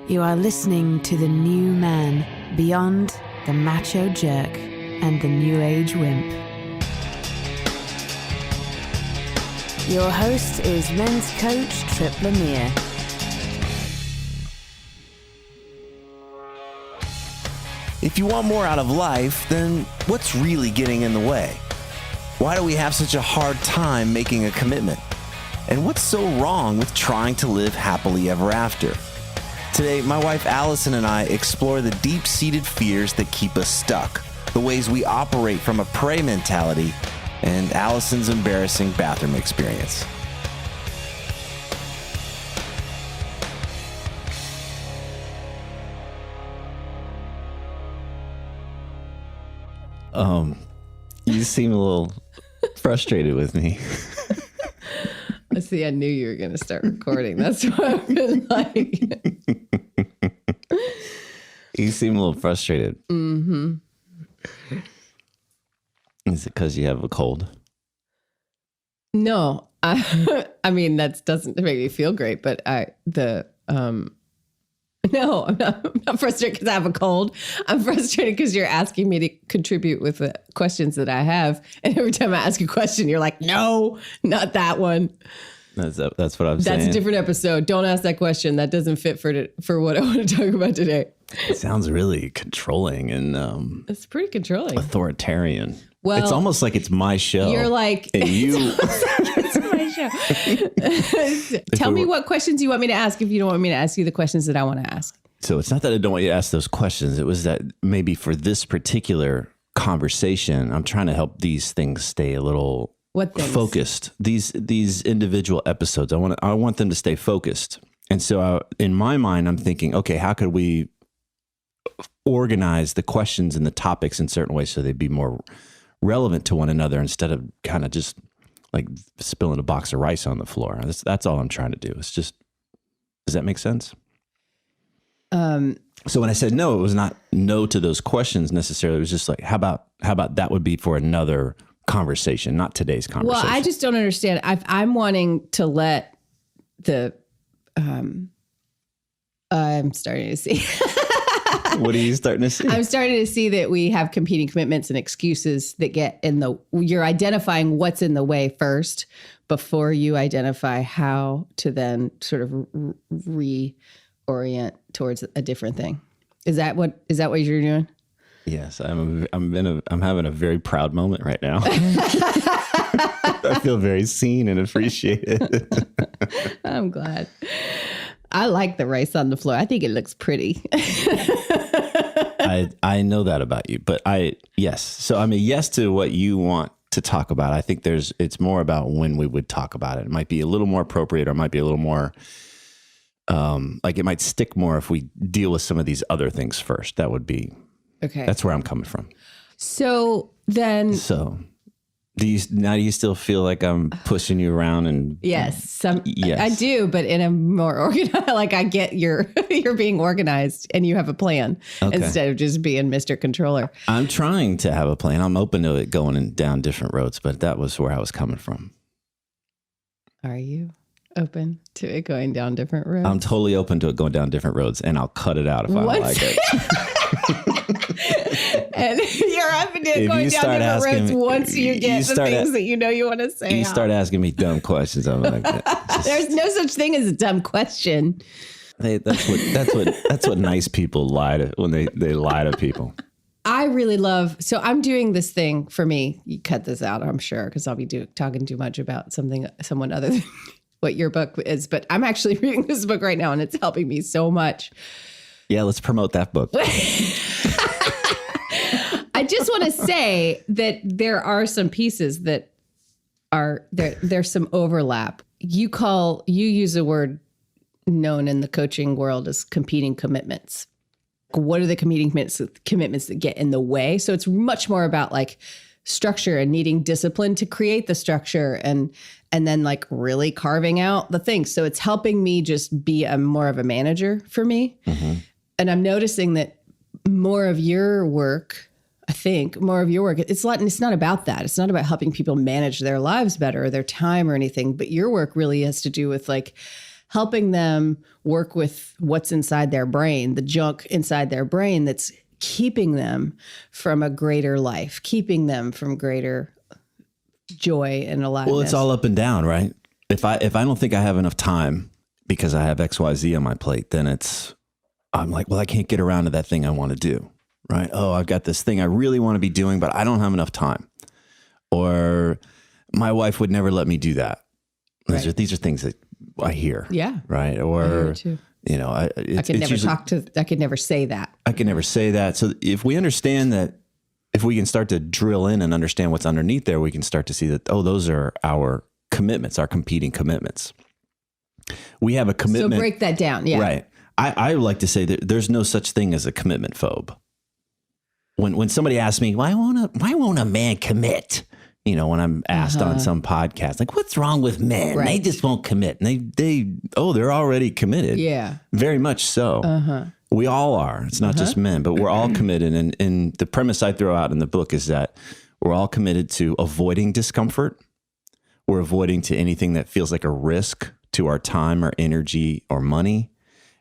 You are listening to the new man beyond the macho jerk and the new age wimp. Your host is men's coach Tripp Lanier. If you want more out of life, then what's really getting in the way? Why do we have such a hard time making a commitment? And what's so wrong with trying to live happily ever after? Today, my wife Alyson and I explore the deep-seated fears that keep us stuck, the ways we operate from a prey mentality, and Alyson's embarrassing bathroom experience. You seem a little frustrated with me. See, I knew you were going to start recording. That's what I've been like. You seem a little frustrated. Mm-hmm. Is it because you have a cold? No, I mean, that doesn't make me feel great, but no, I'm not frustrated because I have a cold. I'm frustrated because you're asking me to contribute with the questions that I have. And every time I ask a question, you're like, no, not that one. That's what I'm saying. That's a different episode. Don't ask that question. That doesn't fit for what I want to talk about today. It sounds really controlling and it's pretty controlling. Authoritarian. Well, it's almost like it's my show. You're like, and you. It's my show. Tell me what questions you want me to ask if you don't want me to ask you the questions that I want to ask. So it's not that I don't want you to ask those questions. It was that maybe for this particular conversation, I'm trying to help these things stay a little focused. These individual episodes, I want them to stay focused. And so in my mind, I'm thinking, okay, how could we organize the questions and the topics in certain ways so they'd be more relevant to one another instead of kind of just like spilling a box of rice on the floor. That's all I'm trying to do. It's just, does that make sense? So when I said no, it was not no to those questions necessarily. It was just like, how about that would be for another conversation, not today's conversation. Well, I just don't understand. I'm wanting to let I'm starting to see. What are you starting to see? I'm starting to see that we have competing commitments and excuses that get you're identifying what's in the way first before you identify how to then sort of reorient towards a different thing. Is that what you're doing? Yes, I'm having a very proud moment right now. I feel very seen and appreciated. I'm glad. I like the rice on the floor. I think it looks pretty. I know that about you, but yes. So I'm a yes to what you want to talk about. I think it's more about when we would talk about it. It might be a little more appropriate, or it might be a little more, like it might stick more if we deal with some of these other things first. That would be, okay. That's where I'm coming from. So do you still feel like I'm pushing you around? And yes, yes, I do, but in a more organized, like I get you're being organized and you have a plan instead of just being Mr. Controller. I'm trying to have a plan. I'm open to it going down different roads, but that was where I was coming from. Are you open to it going down different roads? I'm totally open to it going down different roads, and I'll cut it out if I don't like it. And you're open to it going down different roads once you get the things that you know you want to say. You start asking me dumb questions. I'm like, there's no such thing as a dumb question. That's what nice people lie to when they lie to people. I really love. So I'm doing this thing for me. You cut this out, I'm sure, because I'll be talking too much about someone other than what your book is. But I'm actually reading this book right now, and it's helping me so much. Yeah, let's promote that book. I just want to say that there are some pieces that are there's some overlap. You use a word known in the coaching world as competing commitments. What are the competing commitments that get in the way? So it's much more about like structure and needing discipline to create the structure and then like really carving out the things. So it's helping me just be more of a manager for me. Mm-hmm. And I'm noticing that more of your work, it's not about that. It's not about helping people manage their lives better or their time or anything, but your work really has to do with like helping them work with what's inside their brain, the junk inside their brain that's keeping them from a greater life, keeping them from greater joy and aliveness. Well, it's all up and down, right? If I don't think I have enough time because I have XYZ on my plate, then I'm like, well, I can't get around to that thing I want to do, right? Oh, I've got this thing I really want to be doing, but I don't have enough time. Or my wife would never let me do that. These are things that I hear. Yeah. Right. Or, you know, I could never say that. I could never say that. So if we understand that, if we can start to drill in and understand what's underneath there, we can start to see that, oh, those are our commitments, our competing commitments. We have a commitment. So break that down. Yeah. Right. I like to say that there's no such thing as a commitment phobe. When somebody asks me, why won't a man commit? You know, when I'm asked on some podcast, like, what's wrong with men? Right. They just won't commit. And they're already committed. Yeah. Very much so. We all are. It's not just men, but we're all committed. And the premise I throw out in the book is that we're all committed to avoiding discomfort. We're avoiding to anything that feels like a risk to our time or energy or money.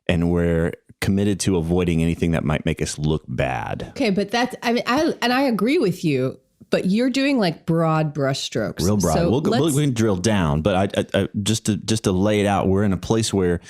And we're committed to avoiding anything that might make us look bad. Okay, but I agree with you. But you're doing like broad brushstrokes. Real broad. So we can drill down, but I just to lay it out, we're in a place where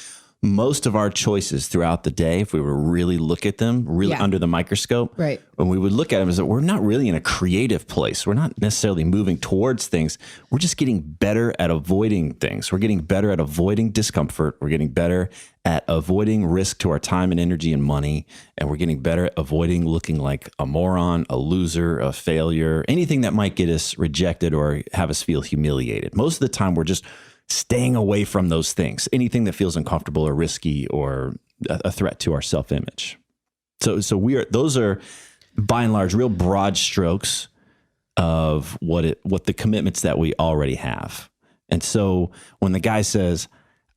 most of our choices throughout the day, if we were really look at them, really under the microscope, right? When we would look at them, is that we're not really in a creative place. We're not necessarily moving towards things. We're just getting better at avoiding things. We're getting better at avoiding discomfort. We're getting better at avoiding risk to our time and energy and money. And we're getting better at avoiding looking like a moron, a loser, a failure, anything that might get us rejected or have us feel humiliated. Most of the time, we're just staying away from those things, anything that feels uncomfortable or risky or a threat to our self-image. So those are by and large real broad strokes of what the commitments that we already have. And so when the guy says,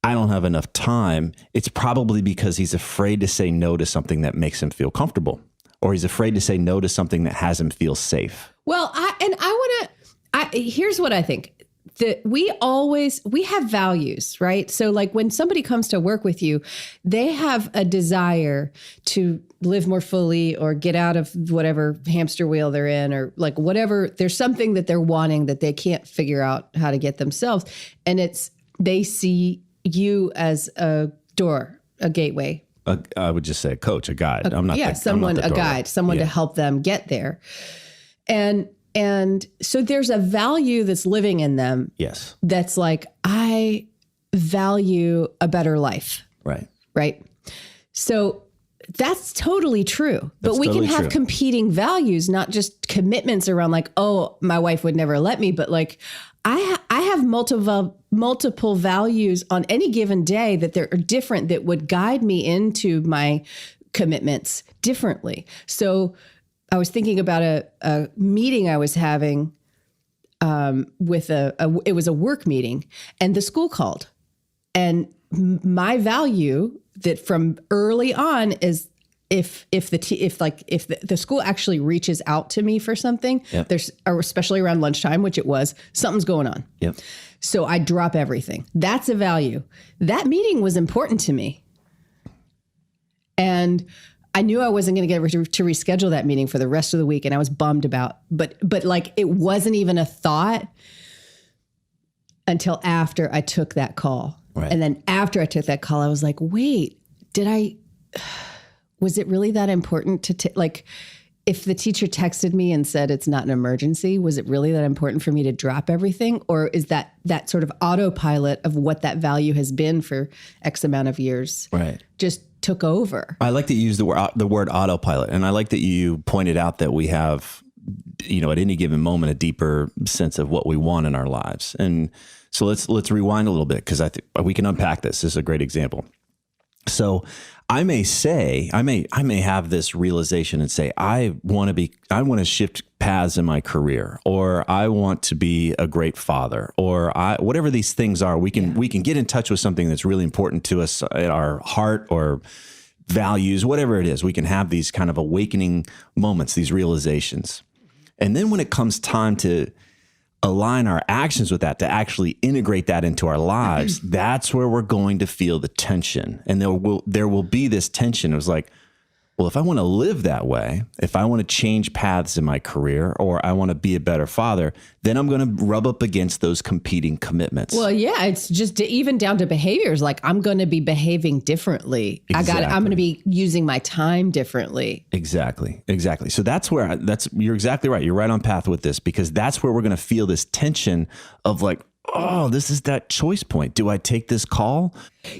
I don't have enough time, it's probably because he's afraid to say no to something that makes him feel comfortable, or he's afraid to say no to something that has him feel safe. Well, here's what I think. That we have values, right? So like when somebody comes to work with you, they have a desire to live more fully or get out of whatever hamster wheel they're in, or like whatever. There's something that they're wanting that they can't figure out how to get themselves. And they see you as a door, a gateway. I would just say a coach, a guide. A guide, someone to help them get there. And so there's a value that's living in them. Yes. That's like, I value a better life. Right. Right. So that's totally true. But we can have competing values, not just commitments around like, oh, my wife would never let me. But like, I have multiple values on any given day that they're different, that would guide me into my commitments differently. So I was thinking about a meeting I was having with it was a work meeting, and the school called. And my value that from early on is if the school actually reaches out to me for something, there's, especially around lunchtime, which it was, something's going on. Yep. So I drop everything. That's a value. That meeting was important to me. And I knew I wasn't going to get to reschedule that meeting for the rest of the week, and I was bummed about, but like it wasn't even a thought until after I took that call. Right. And then after I took that call, I was like, wait, was it really that important to like, if the teacher texted me and said it's not an emergency, was it really that important for me to drop everything? Or is that sort of autopilot of what that value has been for X amount of years? Right. Just took over. I like that you use the word autopilot. And I like that you pointed out that we have, at any given moment, a deeper sense of what we want in our lives. And so let's rewind a little bit, because I think we can unpack this. This is a great example. So I may have this realization and say, I want to shift paths in my career, or I want to be a great father, or whatever these things are. We can get in touch with something that's really important to us at our heart or values, whatever it is. We can have these kind of awakening moments, these realizations. And then when it comes time to align our actions with that, to actually integrate that into our lives, that's where we're going to feel the tension. And there will be this tension. It was like, well, if I want to live that way, if I want to change paths in my career, or I want to be a better father, then I'm going to rub up against those competing commitments. Well, yeah, it's just even down to behaviors. Like, I'm going to be behaving differently. Exactly. I'm going to be using my time differently. Exactly. So you're exactly right. You're right on path with this, because that's where we're going to feel this tension of like, oh, this is that choice point. Do I take this call?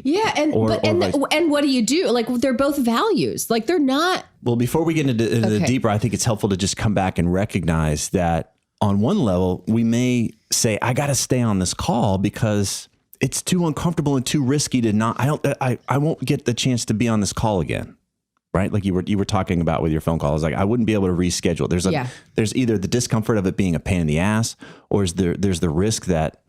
Yeah. And what do you do? Like, they're both values. Like, they're not. Well, before we get into the deeper, I think it's helpful to just come back and recognize that on one level, we may say, I got to stay on this call because it's too uncomfortable and too risky to not, I won't get the chance to be on this call again. Right? Like you were talking about with your phone call. I was like, I wouldn't be able to reschedule. There's either the discomfort of it being a pain in the ass, or there's the risk that,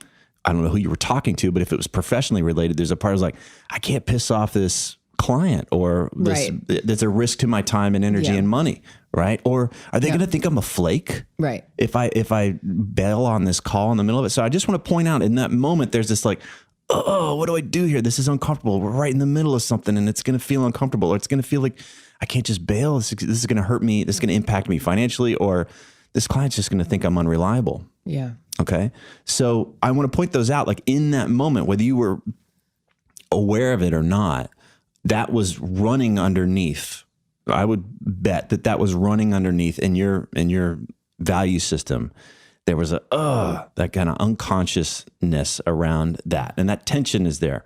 I don't know who you were talking to, but if it was professionally related, there's a part of like, I can't piss off this client, or there's a risk to my time and energy and money, right? Or are they going to think I'm a flake? Right. If I bail on this call in the middle of it. So I just want to point out, in that moment, there's this like, oh, what do I do here? This is uncomfortable. We're right in the middle of something, and it's going to feel uncomfortable, or it's going to feel like I can't just bail. This is going to hurt me. This is going to impact me financially, or this client's just going to think I'm unreliable. Yeah. Okay. So I want to point those out, like in that moment, whether you were aware of it or not, that was running underneath. I would bet that was running underneath in your value system. There was that kind of unconsciousness around that, and that tension is there.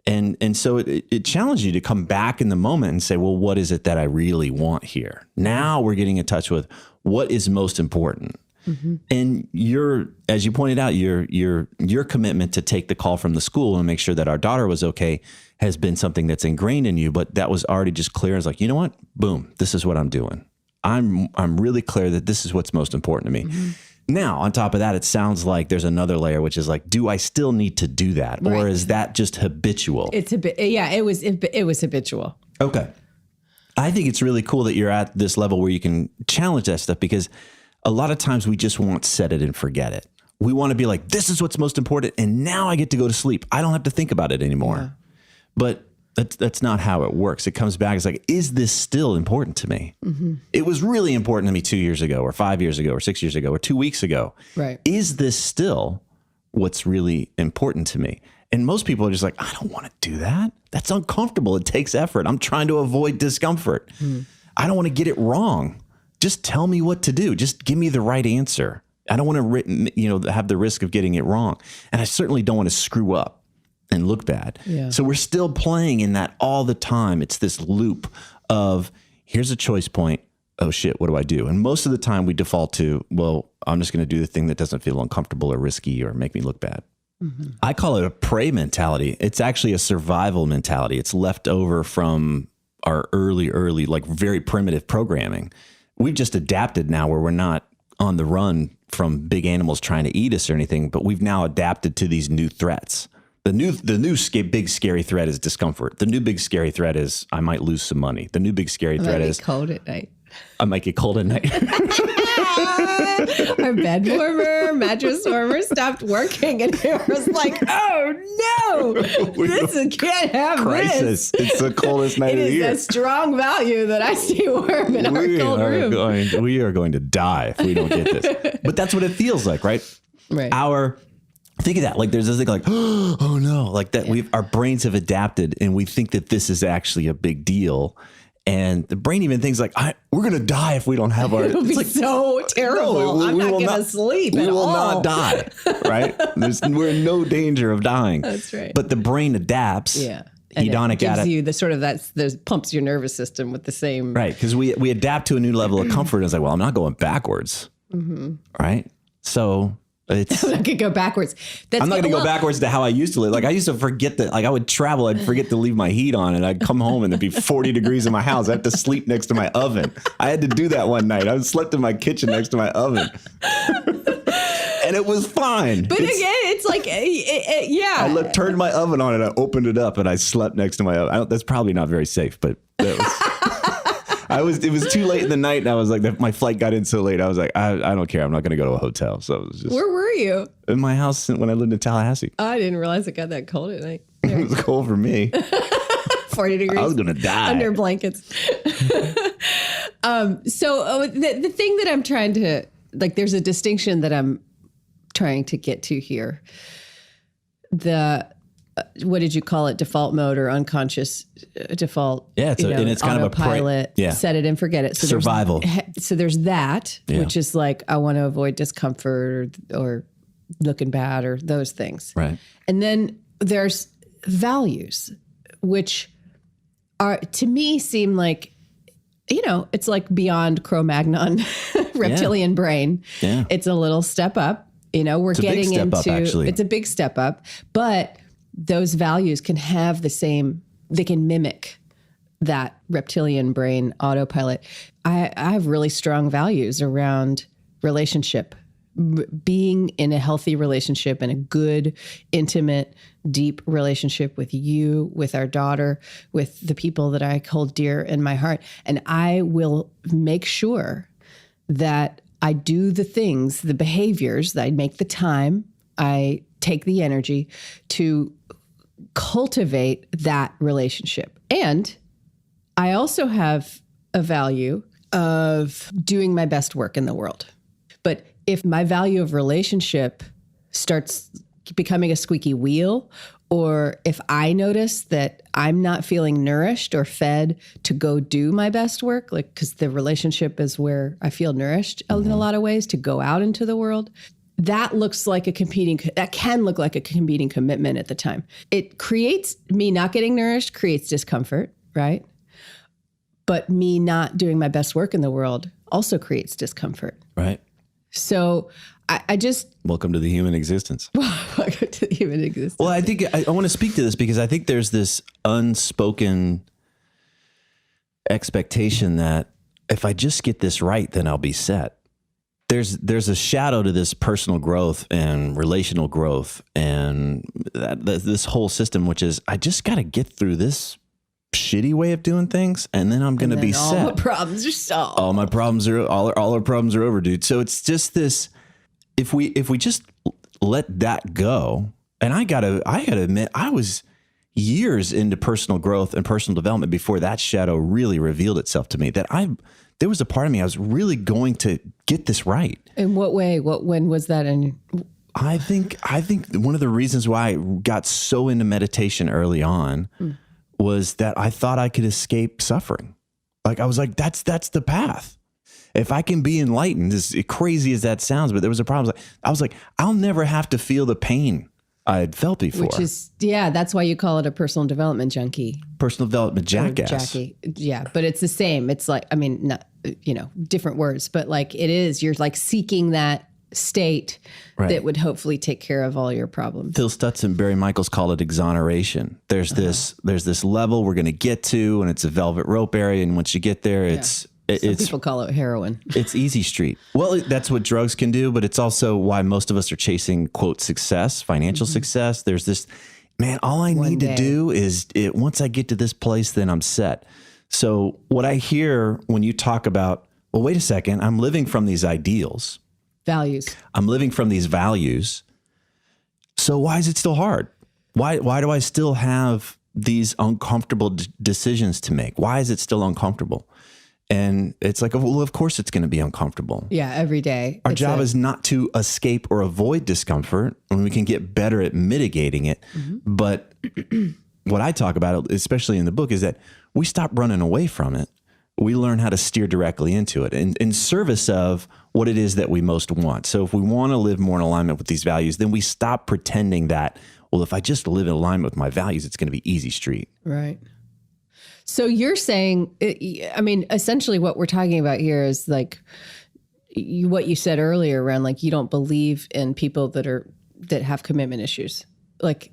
And so it challenged you to come back in the moment and say, well, what is it that I really want here? Now we're getting in touch with what is most important. Mm-hmm. And as you pointed out, your commitment to take the call from the school and make sure that our daughter was okay has been something that's ingrained in you, but that was already just clear. It's like, you know what? Boom, this is what I'm doing. I'm really clear that this is what's most important to me. Mm-hmm. Now, on top of that, it sounds like there's another layer, which is like, do I still need to do that? Right. Or is that just habitual? It was habitual. Okay. I think it's really cool that you're at this level where you can challenge that stuff, because a lot of times we just want set it and forget it. We want to be like, this is what's most important, and now I get to go to sleep. I don't have to think about it anymore. Yeah. But that's not how it works. It comes back. It's like, is this still important to me? Mm-hmm. It was really important to me 2 years ago, or 5 years ago, or 6 years ago, or 2 weeks ago. Right. Is this still what's really important to me? And most people are just like, I don't want to do that. That's uncomfortable. It takes effort. I'm trying to avoid discomfort. Mm. I don't want to get it wrong. Just tell me what to do. Just give me the right answer. I don't want to, have the risk of getting it wrong. And I certainly don't want to screw up and look bad. Yeah. So we're still playing in that all the time. It's this loop of, here's a choice point. Oh shit, what do I do? And most of the time we default to, well, I'm just going to do the thing that doesn't feel uncomfortable or risky or make me look bad. Mm-hmm. I call it a prey mentality. It's actually a survival mentality. It's left over from our early, like very primitive programming. We've just adapted now where we're not on the run from big animals trying to eat us or anything, but we've now adapted to these new threats. The new big scary threat is discomfort. The new big scary threat is I might lose some money. The new big scary threat is cold at night. I might get cold at night. Our bed warmer, mattress warmer stopped working, and it was like, oh no, can't have crisis. This. It's the coldest night of the year. It is a strong value that I stay warm in our cold room. We are going to die if we don't get this. But that's what it feels like, right? Right. Think of that. Like there's this thing like, oh no, like that. Yeah. Our brains have adapted, and we think that this is actually a big deal. And the brain even thinks like, we're going to die if we don't have our... It'll be like, so terrible. I'm not going to sleep at all. We will not die, right? We're in no danger of dying. That's right. But the brain adapts. Yeah. And it gives you the sort of pumps your nervous system with the same... Right, because we adapt to a new level of comfort. And it's like, well, I'm not going backwards, right? So... I'm not going to go backwards. I'm not going to go backwards to how I used to live. Like I used to forget that, like I would travel, I'd forget to leave my heat on, and I'd come home and it'd be 40 degrees in my house. I had to sleep next to my oven. I had to do that one night. I slept in my kitchen next to my oven. And it was fine. But again, it's like, yeah. I turned my oven on and I opened it up and I slept next to my oven. That's probably not very safe, but that was... It was too late in the night, and I was like, my flight got in so late. I was like, I don't care. I'm not going to go to a hotel. So it was just. Where were you? In my house when I lived in Tallahassee. I didn't realize it got that cold at night. It was cold for me. 40 degrees. I was going to die. Under blankets. So the thing that I'm trying to, like, there's a distinction that I'm trying to get to here. What did you call it? Default mode or unconscious default? Yeah, and it's kind of autopilot. Set it and forget it. So survival. There's that, which is like, I want to avoid discomfort or looking bad or those things. Right. And then there's values, which are, to me, seem like, it's like beyond Cro-Magnon reptilian brain. Yeah. It's a little step up. We're getting into, it's a big step up, but those values can have they can mimic that reptilian brain autopilot. I have really strong values around relationship, being in a healthy relationship and a good, intimate, deep relationship with you, with our daughter, with the people that I hold dear in my heart. And I will make sure that I do the things, the behaviors, that I make the time, I take the energy to cultivate that relationship. And I also have a value of doing my best work in the world. But if my value of relationship starts becoming a squeaky wheel, or if I notice that I'm not feeling nourished or fed to go do my best work, like, because the relationship is where I feel nourished in a lot of ways to go out into the world, that can look like a competing commitment at the time. It creates me not getting nourished, creates discomfort, right? But me not doing my best work in the world also creates discomfort. Right. So I just... Welcome to the human existence. Welcome to the human existence. Well, I think I want to speak to this because I think there's this unspoken expectation that if I just get this right, then I'll be set. There's a shadow to this personal growth and relational growth and this whole system, which is I just got to get through this shitty way of doing things, and then I'm going to be set. All my problems are solved. All my problems are all our problems are over, dude. So it's just this. If we just let that go, and I gotta admit, I was years into personal growth and personal development before that shadow really revealed itself to me. That there was a part of me I was really going to get this right. In what way? When was that? I think one of the reasons why I got so into meditation early on was that I thought I could escape suffering. Like I was like, that's the path. If I can be enlightened, as crazy as that sounds, but there was a problem. I was like, I'll never have to feel the pain I had felt before. Which is, that's why you call it a personal development junkie. Personal development jackass. Yeah, but it's the same. It's like, I mean, not, different words, but like it is, you're like seeking that state that would hopefully take care of all your problems. Phil Stutz and Barry Michaels call it exoneration. There's this level we're going to get to, and it's a velvet rope area. And once you get there, Some people call it heroin. It's easy street. Well, that's what drugs can do, but it's also why most of us are chasing, quote, success, financial success. There's this, man, all I need to do is once I get to this place, then I'm set. So what I hear when you talk about, well, wait a second, I'm living from these ideals. Values. I'm living from these values. So why is it still hard? Why do I still have these uncomfortable decisions to make? Why is it still uncomfortable? And it's like, well, of course it's going to be uncomfortable. Yeah, every day. Our job is not to escape or avoid discomfort when we can get better at mitigating it. But what I talk about, especially in the book, is that we stop running away from it. We learn how to steer directly into it in service of what it is that we most want. So if we want to live more in alignment with these values, then we stop pretending that, well, if I just live in alignment with my values, it's going to be easy street. Right. So you're saying, I mean, essentially what we're talking about here is like what you said earlier around like you don't believe in people that have commitment issues. Like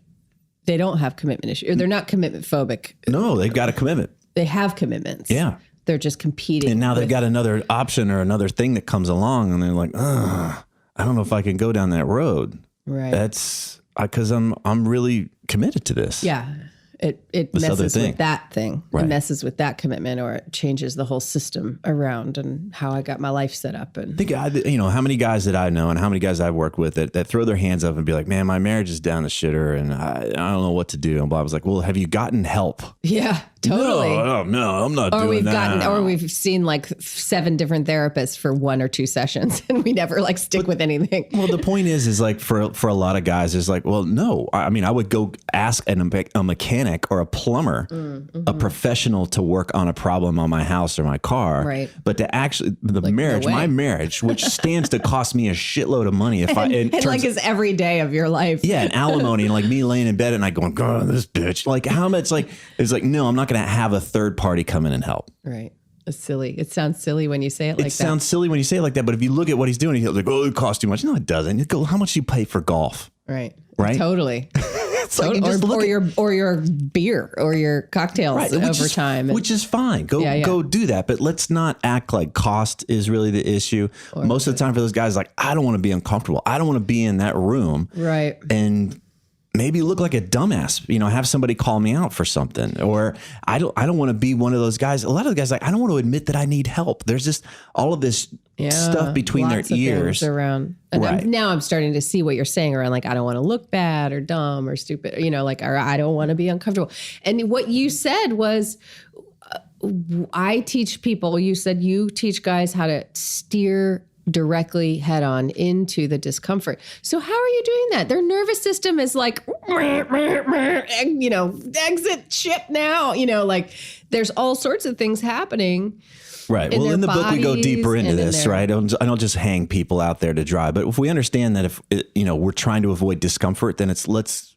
they don't have commitment issues. Or they're not commitment phobic. No, they've got a commitment. They have commitments. Yeah. They're just competing. And now they've got another option or another thing that comes along and they're like, I don't know if I can go down that road. Right. That's because I'm really committed to this. Yeah. it This other messes thing. with that thing. Right. It messes with that commitment, or it changes the whole system around and how I got my life set up. And Think, how many guys that I know and how many guys I've worked with that throw their hands up and be like, man, my marriage is down the shitter and I don't know what to do. And blah. I was like, well, have you gotten help? yeah, totally. No, I'm not doing that. Or we've seen like 7 different therapists for 1 or 2 sessions, and we never like stick with anything. Well, the point is like for a lot of guys, it's like, well, no. I mean, I would go ask a mechanic or a plumber, a professional to work on a problem on my house or my car. Right. But to actually, my marriage, which stands to cost me a shitload of money if and like is every day of your life. Yeah, and alimony, and like me laying in bed and I going, God, this bitch. Like how much? Like it's like, no, I'm not going to have a third party come in and help. Right. It's silly. It sounds silly when you say it like that. It sounds silly when you say it like that, but if you look at what he's doing, he's like, oh, it costs too much. No, it doesn't. You go, how much do you pay for golf? Right. Right. Totally. It's like you just look at, or your beer or your cocktails over time. Which is fine. Go do that. But let's not act like cost is really the issue. Most of the time for those guys, like, I don't want to be uncomfortable. I don't want to be in that room. Right. And maybe look like a dumbass, have somebody call me out for something. Or I don't want to be one of those guys. A lot of the guys, like, I don't want to admit that I need help. There's just all of this stuff between their ears around. And now I'm starting to see what you're saying around, like, I don't want to look bad or dumb or stupid, or I don't want to be uncomfortable. And what you said was, I teach people, you said you teach guys how to steer directly head on into the discomfort. So how are you doing that? Their nervous system is like, exit ship now, like there's all sorts of things happening. Right. Well, in the book, we go deeper into this, right? I don't just hang people out there to dry. But if we understand that if, we're trying to avoid discomfort, then it's let's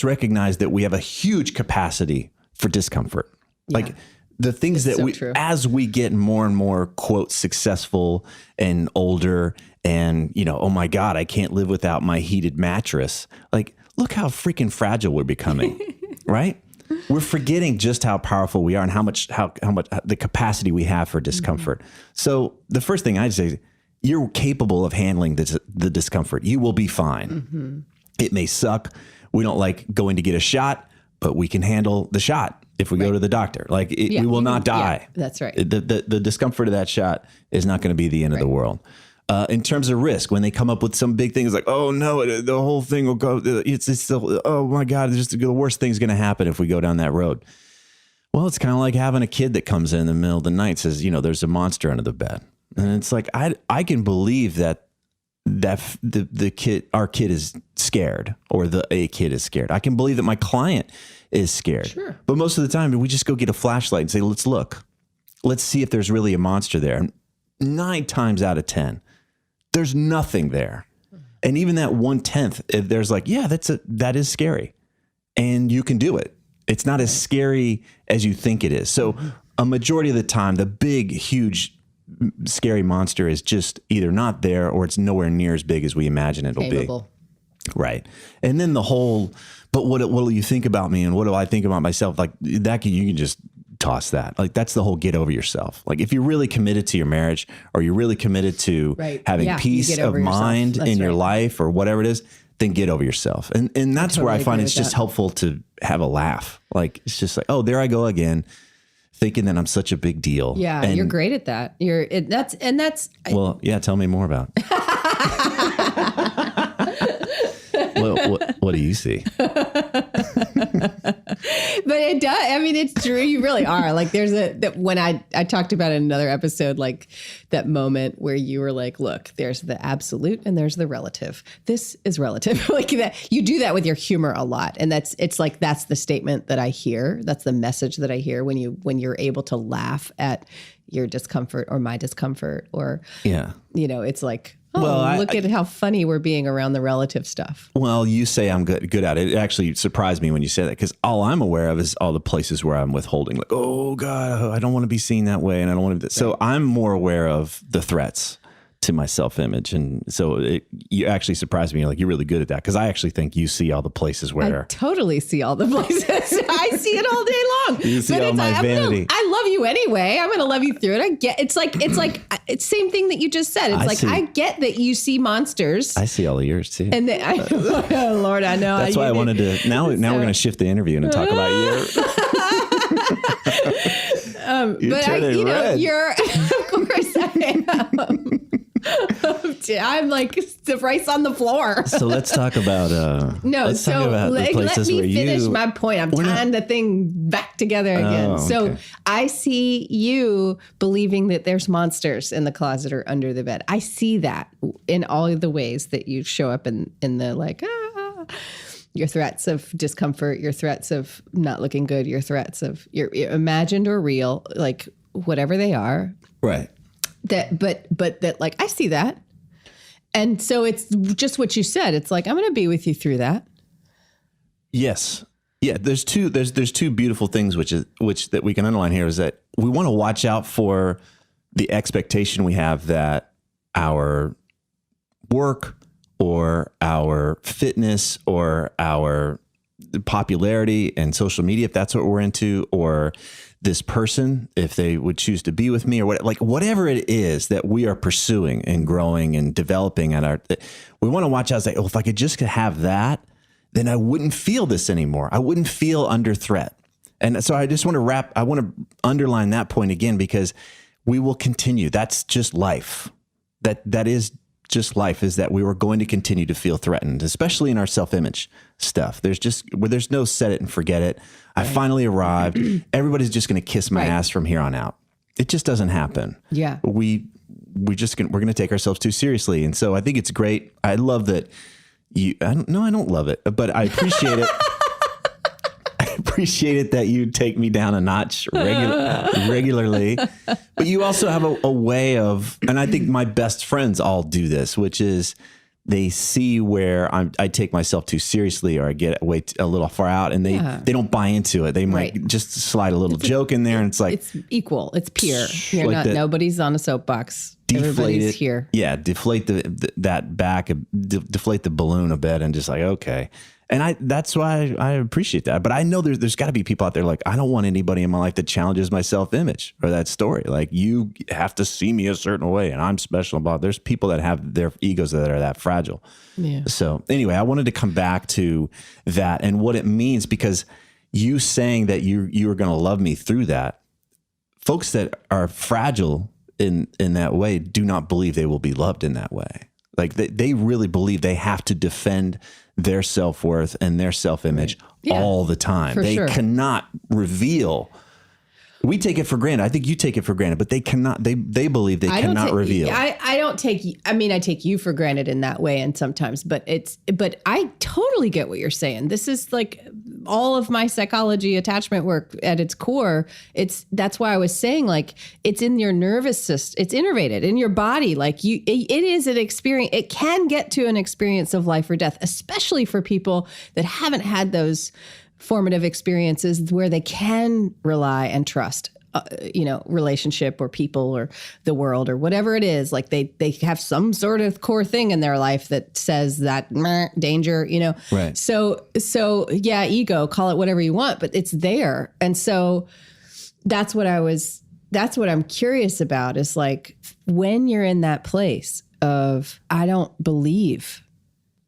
recognize that we have a huge capacity for discomfort. Yeah. Like the things that as we get more and more, quote, successful and older and, oh my God, I can't live without my heated mattress. Like, look how freaking fragile we're becoming, right? We're forgetting just how powerful we are and how much the capacity we have for discomfort. Mm-hmm. So the first thing I'd say, you're capable of handling the discomfort. You will be fine. Mm-hmm. It may suck. We don't like going to get a shot, but we can handle the shot if we go to the doctor. Like we will not die. Yeah, that's right. The discomfort of that shot is not going to be the end of the world. In terms of risk, when they come up with some big things like, oh no, the whole thing will go, it's still, oh my God, just the worst thing's going to happen if we go down that road. Well, it's kind of like having a kid that comes in the middle of the night, says, there's a monster under the bed. And it's like, I can believe that the kid, our kid is scared, or a kid is scared. I can believe that my client is scared. Sure. But most of the time we just go get a flashlight and say, let's look, let's see if there's really a monster there. And 9 times out of 10, there's nothing there. And even that 1/10, if there's like, that is scary and you can do it. It's not as scary as you think it is. So a majority of the time, the big, huge, scary monster is just either not there or it's nowhere near as big as we imagine it'll be. Right. And then but what do you think about me and what do I think about myself? Like that, you can just toss that. Like that's the whole get over yourself. Like if you're really committed to your marriage or you're really committed to having peace of mind in your life or whatever it is, then get over yourself. And that's where I find it's just helpful to have a laugh. Like it's just like, oh, there I go again, thinking that I'm such a big deal. Yeah, and you're great at that. That's well, yeah, tell me more about it. What do you see? But it does. I mean, it's true. You really are. Like there's when I talked about in another episode, like that moment where you were like, look, there's the absolute and there's the relative. This is relative. Like that. You do that with your humor a lot. And that's the statement that I hear. That's the message that I hear when you're able to laugh at your discomfort or my discomfort or, it's like, look at how funny we're being around the relative stuff. Well, you say I'm good at it. It actually surprised me when you said that because all I'm aware of is all the places where I'm withholding. Like, oh God, I don't want to be seen that way, and I don't want to. So I'm more aware of the threats to my self-image, and so you actually surprised me. Like you're really good at that because I actually think you see all the places where I totally see all the places. I see it all day long. You see all my vanity. I love you you anyway. I'm going to love you through it. I get it's same thing that you just said. It's I get that you see monsters. I see all of yours too. And then, oh Lord, I know. That's why I wanted to. Now we're going to shift the interview and talk about you. You're of course I am. I'm like the rice on the floor. So let's talk about let me finish my point. I'm tying the thing back together again. Okay. So I see you believing that there's monsters in the closet or under the bed. I see that in all of the ways that you show up in the your threats of discomfort, your threats of not looking good, your threats of your imagined or real, like whatever they are. Right. But I see that. And so it's just what you said. It's like, I'm going to be with you through that. Yes. Yeah. There's two beautiful things, which that we can underline here is that we want to watch out for the expectation we have that our work or our fitness or our popularity and social media, if that's what we're into, or this person, if they would choose to be with me, or whatever it is that we are pursuing and growing and developing we want to watch out. Say, if I could just have that, then I wouldn't feel this anymore. I wouldn't feel under threat. And so I just want to underline that point again, because we will continue. That's just life. That is just life, is that we were going to continue to feel threatened, especially in our self-image stuff. There's no set it and forget it. I finally arrived. Everybody's just going to kiss my ass from here on out. It just doesn't happen. Yeah. We're going to take ourselves too seriously. And so I think it's great. I love that I don't love it, but I appreciate it. I appreciate it that you take me down a notch regularly, but you also have a way of, and I think my best friends all do this, which is they see where I take myself too seriously, or I get way a little far out, and they don't buy into it. They might just slide a little joke in there, and it's like it's equal, it's pure. You're not. Nobody's on a soapbox. Everybody's here. Yeah, deflate that back, deflate the balloon a bit, and just like okay. And that's why I appreciate that. But I know there's got to be people out there like, I don't want anybody in my life that challenges my self-image or that story. Like, you have to see me a certain way and I'm special there's people that have their egos that are that fragile. Yeah. So anyway, I wanted to come back to that and what it means, because you saying that you are going to love me through that, folks that are fragile in that way do not believe they will be loved in that way. Like they really believe they have to defend their self-worth and their self-image all the time. They cannot reveal. We take it for granted. I think you take it for granted, but they cannot. They believe they cannot reveal. I take you for granted in that way, and sometimes, but I totally get what you're saying. This is like all of my psychology attachment work at its core. That's why I was saying, like, it's in your nervous system. It's innervated in your body. Like it is an experience. It can get to an experience of life or death, especially for people that haven't had those formative experiences where they can rely and trust, relationship or people or the world or whatever it is. Like they have some sort of core thing in their life that says that danger, Right. So yeah, ego, call it whatever you want, but it's there. And so that's what I'm curious about, is like, when you're in that place of, I don't believe.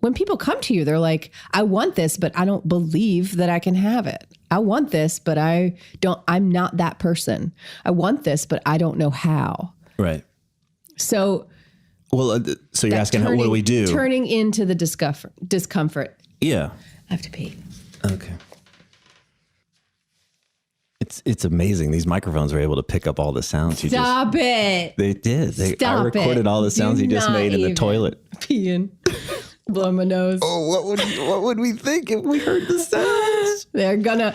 When people come to you, they're like, I want this, but I don't believe that I can have it. I want this, but I'm not that person. I want this, but I don't know how. Right. So you're asking, what do we do? Turning into the discomfort. Yeah. I have to pee. Okay. It's amazing. These microphones are able to pick up all the sounds. Stop it. They did. I recorded all the sounds you just made in the toilet. Peeing. Blow my nose. Oh, what would we think if we heard the sounds? They're gonna.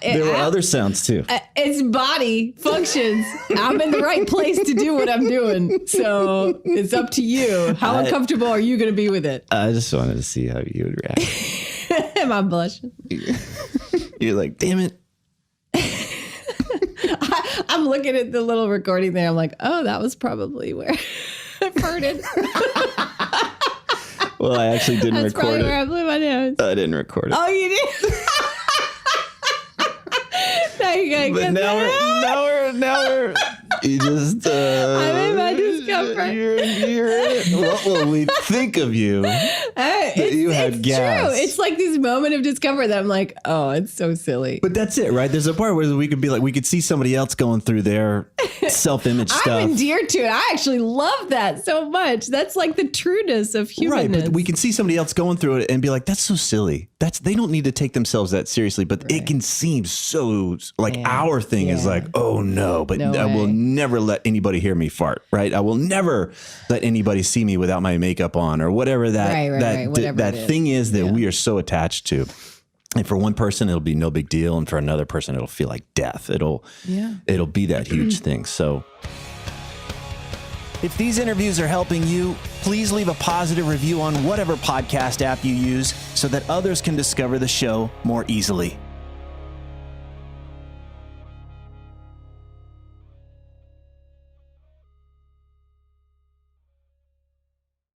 There were other sounds too. It's body functions. I'm in the right place to do what I'm doing. So it's up to you. How uncomfortable are you going to be with it? I just wanted to see how you would react. Am I blushing? You're like, damn it. I'm looking at the little recording there. I'm like, oh, that was probably where I farted. Well, I actually didn't record it. That's probably where I blew my nose. I didn't record it. Oh, you did? Now you gotta But get now we're you just I'm in my discomfort. What will we think of you that you had gas? True. It's like this moment of discomfort that I'm like, oh, it's so silly. But that's it, right? There's a part where we could be like, we could see somebody else going through their self-image stuff. I'm endeared to it. I actually love that so much. That's like the trueness of humanness. Right, but we can see somebody else going through it and be like, that's so silly. They don't need to take themselves that seriously, but it can seem so like our thing is like, oh no, but I will never let anybody hear me fart, right? I will never let anybody see me without my makeup on or whatever that thing is that we are so attached to. And for one person, it'll be no big deal. And for another person, it'll feel like death. It'll be that huge thing. So if these interviews are helping you, please leave a positive review on whatever podcast app you use so that others can discover the show more easily.